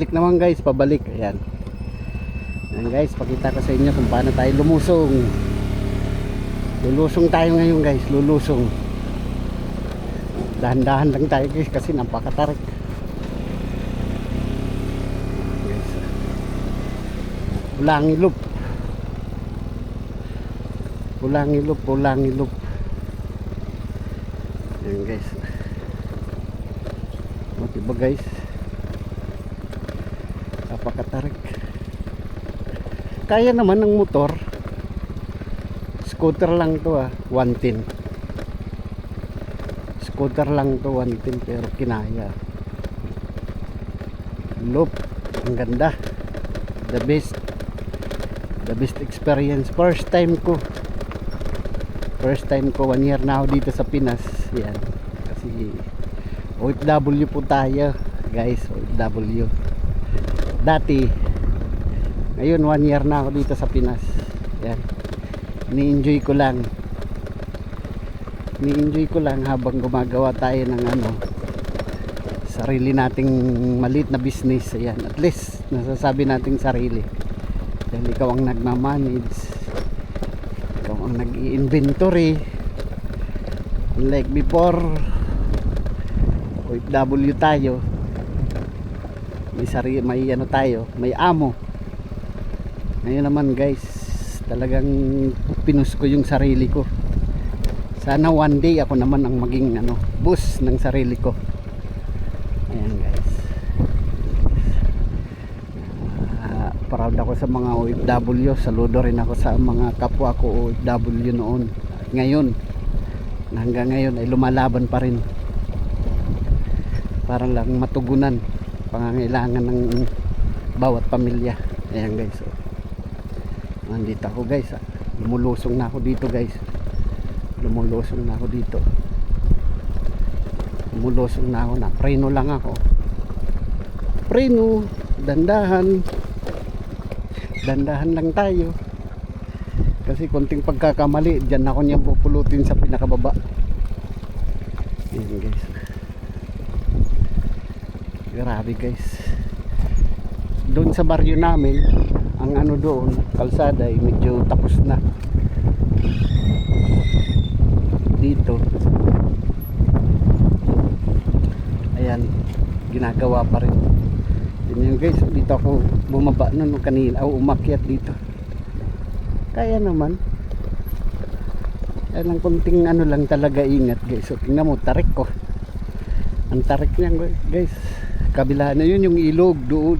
Balik naman guys, pabalik. Ayan. Ayan guys, pakita ko sa inyo kung paano tayo lumusong. Lulusong tayo ngayon guys, lulusong. Dahan-dahan lang tayo guys kasi napakatarik. Guys. Pulang-ilup. Pulang-ilup, pulang-ilup. Ayan guys. Diba guys? Napakatarik. Kaya naman ng motor. Scooter lang to 110. Scooter lang to 110 pero kinaya. Loop. Ang ganda. The best. The best experience. First time ko 1 year na ako dito sa Pinas. Yan. Kasi OFW po tayo guys, OFW dati. Ngayon 1 year na ako dito sa Pinas. Yan. Ni-enjoy ko lang habang gumagawa tayo ng sarili nating maliit na business. Ayan. At least nasasabi nating sarili dahil ikaw ang nagmamanage, ikaw ang nag-i-inventory, unlike before OFW tayo, may tayo, may amo. Ngayon naman guys, talagang pinus ko yung sarili ko. Sana one day ako naman ang maging boss ng sarili ko. Ayan guys. Proud ako sa mga OFW. Saludo rin ako sa mga kapwa ko OFW noon. Ngayon, hanggang ngayon ay lumalaban pa rin para lang matugunan pangangailangan ng bawat pamilya. Ayan guys, so, nandito ako guys, lumulusong na ako dito guys, lumulusong na ako dito, lumulusong na ako, na preno lang ako, preno, dandahan lang tayo kasi konting pagkakamali dyan ako niyang pupulutin sa pinakababa. Ayan guys, grabe guys. Doon sa baryo namin, ang doon, kalsada ay medyo tapos na. Dito, ayan, ginagawa pa rin. Yun guys, dito ako bumaba nun kanina, umakyat dito. Kaya naman. Ayan ang kunting lang talaga, ingat guys. So tingnan mo, tarik ko. Ang tarik niyan guys. Kabila na yun yung ilog doon.